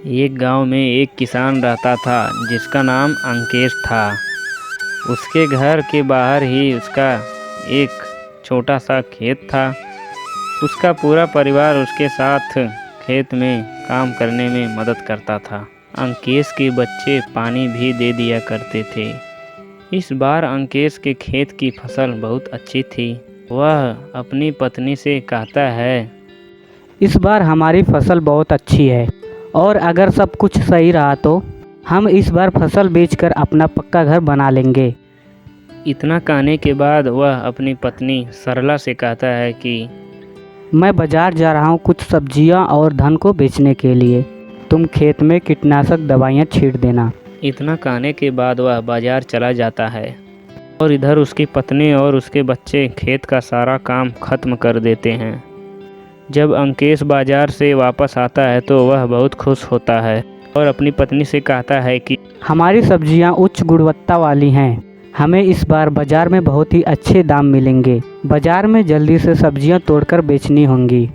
एक गांव में एक किसान रहता था जिसका नाम अंकेश था। उसके घर के बाहर ही उसका एक छोटा सा खेत था। उसका पूरा परिवार उसके साथ खेत में काम करने में मदद करता था। अंकेश के बच्चे पानी भी दे दिया करते थे। इस बार अंकेश के खेत की फसल बहुत अच्छी थी। वह अपनी पत्नी से कहता है, इस बार हमारी फसल बहुत अच्छी है और अगर सब कुछ सही रहा तो हम इस बार फसल बेचकर अपना पक्का घर बना लेंगे। इतना कहने के बाद वह अपनी पत्नी सरला से कहता है कि मैं बाजार जा रहा हूँ कुछ सब्जियाँ और धन को बेचने के लिए। तुम खेत में कीटनाशक दवाइयाँ छींट देना। इतना कहने के बाद वह बाजार चला जाता है और इधर उसकी पत्नी और उसके बच्चे खेत का सारा काम खत्म कर देते हैं। जब अंकेश बाजार से वापस आता है तो वह बहुत खुश होता है और अपनी पत्नी से कहता है कि हमारी सब्जियाँ उच्च गुणवत्ता वाली हैं। हमें इस बार बाजार में बहुत ही अच्छे दाम मिलेंगे। बाजार में जल्दी से सब्जियाँ तोड़कर बेचनी होंगी।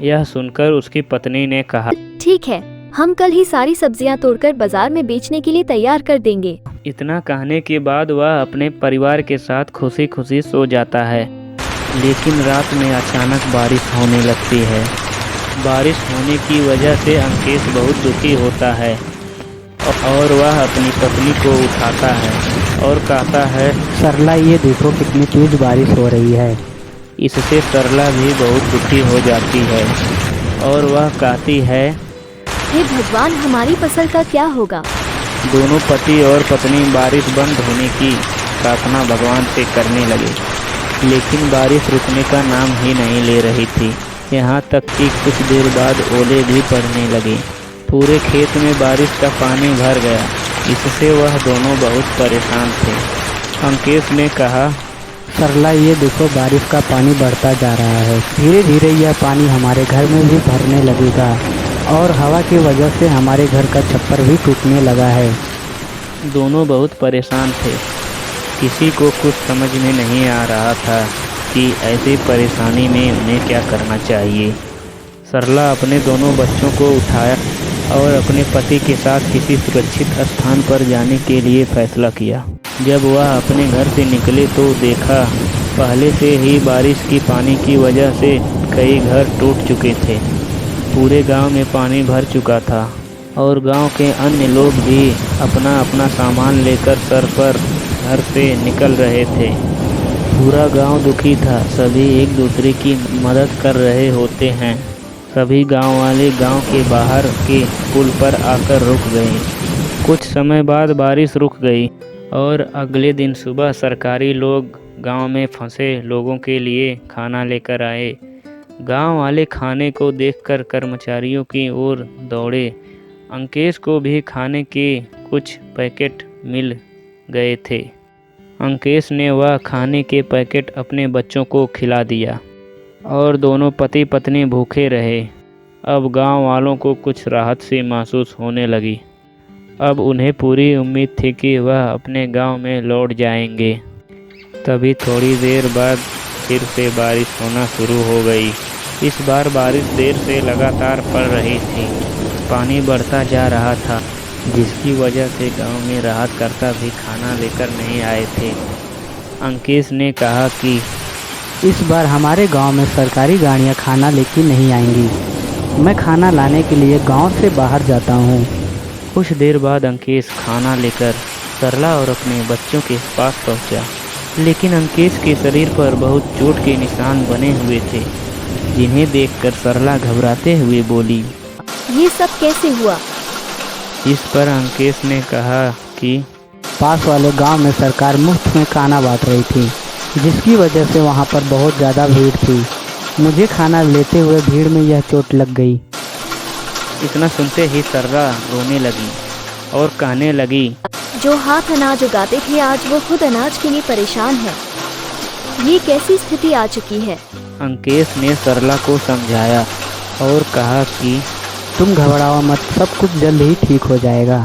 यह सुनकर उसकी पत्नी ने कहा, ठीक है, हम कल ही सारी सब्जियां तोड़कर बाजार में बेचने के लिए तैयार कर देंगे। इतना कहने के बाद वह अपने परिवार के साथ खुशी खुशी सो जाता है। लेकिन रात में अचानक बारिश होने लगती है। बारिश होने की वजह से अंकेश बहुत दुखी होता है और वह अपनी पत्नी को उठाता है और कहता है, सरला, ये देखो कितनी तेज बारिश हो रही है। इससे सरला भी बहुत दुखी हो जाती है और वह कहती है, हे भगवान, हमारी फसल का क्या होगा। दोनों पति और पत्नी बारिश बंद होने की प्रार्थना भगवान से करने लगे, लेकिन बारिश रुकने का नाम ही नहीं ले रही थी। यहाँ तक कि कुछ देर बाद ओले भी पड़ने लगे। पूरे खेत में बारिश का पानी भर गया। इससे वह दोनों बहुत परेशान थे। अंकेश ने कहा, सरला, ये देखो बारिश का पानी बढ़ता जा रहा है। धीरे धीरे यह पानी हमारे घर में भी भरने लगेगा और हवा की वजह से हमारे घर का छप्पर भी टूटने लगा है। दोनों बहुत परेशान थे। किसी को कुछ समझ में नहीं आ रहा था कि ऐसी परेशानी में उन्हें क्या करना चाहिए। सरला अपने दोनों बच्चों को उठाया और अपने पति के साथ किसी सुरक्षित स्थान पर जाने के लिए फैसला किया। जब वह अपने घर से निकले तो देखा पहले से ही बारिश की पानी की वजह से कई घर टूट चुके थे। पूरे गांव में पानी भर चुका था और गांव के अन्य लोग भी अपना अपना सामान लेकर सर पर घर से निकल रहे थे। पूरा गांव दुखी था। सभी एक दूसरे की मदद कर रहे होते हैं। सभी गांव वाले गांव के बाहर के पुल पर आकर रुक गए। कुछ समय बाद बारिश रुक गई और अगले दिन सुबह सरकारी लोग गांव में फंसे लोगों के लिए खाना लेकर आए। गांव वाले खाने को देखकर कर्मचारियों की ओर दौड़े। अंकेश को भी खाने के कुछ पैकेट मिल गए थे। अंकेश ने वह खाने के पैकेट अपने बच्चों को खिला दिया और दोनों पति पत्नी भूखे रहे। अब गांव वालों को कुछ राहत सी महसूस होने लगी। अब उन्हें पूरी उम्मीद थी कि वह अपने गांव में लौट जाएंगे। तभी थोड़ी देर बाद फिर से बारिश होना शुरू हो गई। इस बार बारिश देर से लगातार पड़ रही थी। पानी बढ़ता जा रहा था, जिसकी वजह से गांव में राहतकर्ता भी खाना लेकर नहीं आए थे। अंकेश ने कहा कि इस बार हमारे गांव में सरकारी गाड़ियां खाना लेकर नहीं आएंगी। मैं खाना लाने के लिए गांव से बाहर जाता हूं। कुछ देर बाद अंकेश खाना लेकर सरला और अपने बच्चों के पास पहुंचा, लेकिन अंकेश के शरीर पर बहुत चोट के निशान बने हुए थे, जिन्हें देखकर सरला घबराते हुए बोली, ये सब कैसे हुआ। इस पर अंकेश ने कहा कि पास वाले गांव में सरकार मुफ्त में खाना बांट रही थी, जिसकी वजह से वहां पर बहुत ज़्यादा भीड़ थी। मुझे खाना लेते हुए भीड़ में यह चोट लग गई। इतना सुनते ही सरला रोने लगी और कहने लगी, जो हाथ अनाज उगाते थे आज वो खुद अनाज के लिए परेशान है। ये कैसी स्थिति आ चुकी है। अंकेश ने सरला को समझाया और कहा कि तुम घबराओ मत, सब कुछ जल्द ही ठीक हो जाएगा।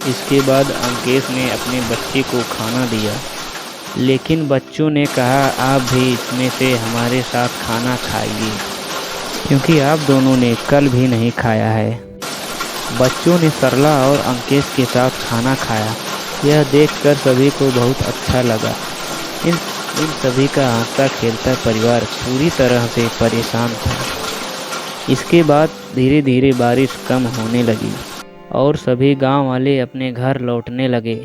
इसके बाद अंकेश ने अपने बच्चे को खाना दिया लेकिन बच्चों ने कहा आप भी इसमें से हमारे साथ खाना खाइए, क्योंकि आप दोनों ने कल भी नहीं खाया है। बच्चों ने सरला और अंकेश के साथ खाना खाया। यह देखकर सभी को बहुत अच्छा लगा। इन सभी का हंसता खेलता परिवार पूरी तरह से परेशान था। इसके बाद धीरे धीरे बारिश कम होने लगी और सभी गांव वाले अपने घर लौटने लगे।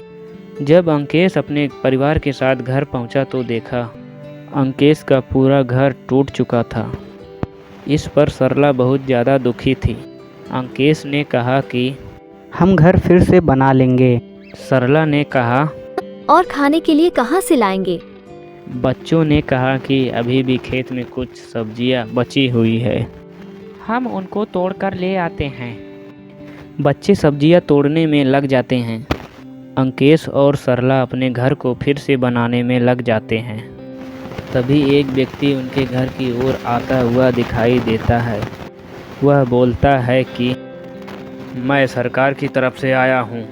जब अंकेश अपने परिवार के साथ घर पहुंचा तो देखा अंकेश का पूरा घर टूट चुका था। इस पर सरला बहुत ज़्यादा दुखी थी। अंकेश ने कहा कि हम घर फिर से बना लेंगे। सरला ने कहा और खाने के लिए कहाँ से लाएंगे? बच्चों ने कहा कि अभी भी खेत में कुछ सब्जियां बची हुई है, हम उनको तोड़कर ले आते हैं। बच्चे सब्जियां तोड़ने में लग जाते हैं। अंकेश और सरला अपने घर को फिर से बनाने में लग जाते हैं। तभी एक व्यक्ति उनके घर की ओर आता हुआ दिखाई देता है। वह बोलता है कि मैं सरकार की तरफ से आया हूँ।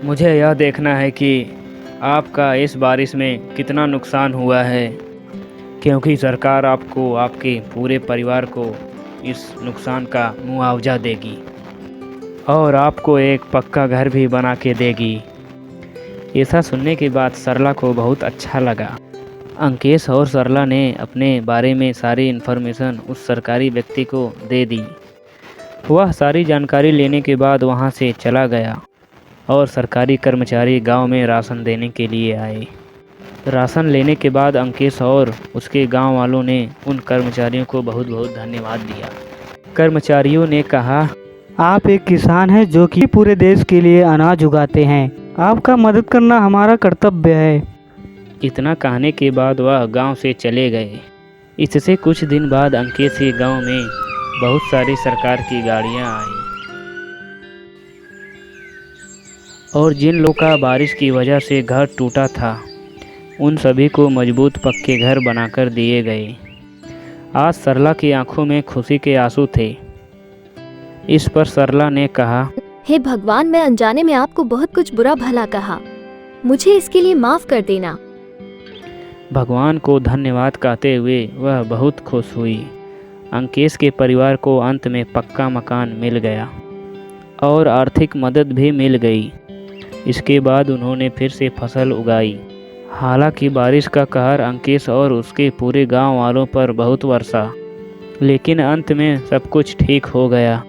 मुझे यह देखना है कि आपका इस बारिश में कितना नुकसान हुआ है, क्योंकि सरकार आपको आपके पूरे परिवार को इस नुकसान का मुआवजा देगी और आपको एक पक्का घर भी बना के देगी। ऐसा सुनने के बाद सरला को बहुत अच्छा लगा। अंकेश और सरला ने अपने बारे में सारी इन्फॉर्मेशन उस सरकारी व्यक्ति को दे दी। वह सारी जानकारी लेने के बाद वहां से चला गया और सरकारी कर्मचारी गांव में राशन देने के लिए आए। राशन लेने के बाद अंकेश और उसके गांव वालों ने उन कर्मचारियों को बहुत बहुत धन्यवाद दिया। कर्मचारियों ने कहा, आप एक किसान हैं जो कि पूरे देश के लिए अनाज उगाते हैं। आपका मदद करना हमारा कर्तव्य है। इतना कहने के बाद वह गांव से चले गए। इससे कुछ दिन बाद अंकेश के गांव में बहुत सारी सरकार की गाड़ियां आई और जिन लोगों का बारिश की वजह से घर टूटा था उन सभी को मजबूत पक्के घर बनाकर दिए गए। आज सरला की आंखों में खुशी के आंसू थे। इस पर सरला ने कहा, हे भगवान, मैं अनजाने में आपको बहुत कुछ बुरा भला कहा, मुझे इसके लिए माफ कर देना। भगवान को धन्यवाद कहते हुए वह बहुत खुश हुई। अंकेश के परिवार को अंत में पक्का मकान मिल गया और आर्थिक मदद भी मिल गई। इसके बाद उन्होंने फिर से फसल उगाई। हालांकि बारिश का कहर अंकेश और उसके पूरे गांव वालों पर बहुत बरसा, लेकिन अंत में सब कुछ ठीक हो गया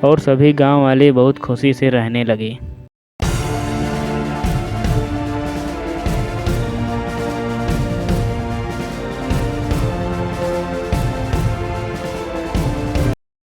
और सभी गांव वाले बहुत खुशी से रहने लगे।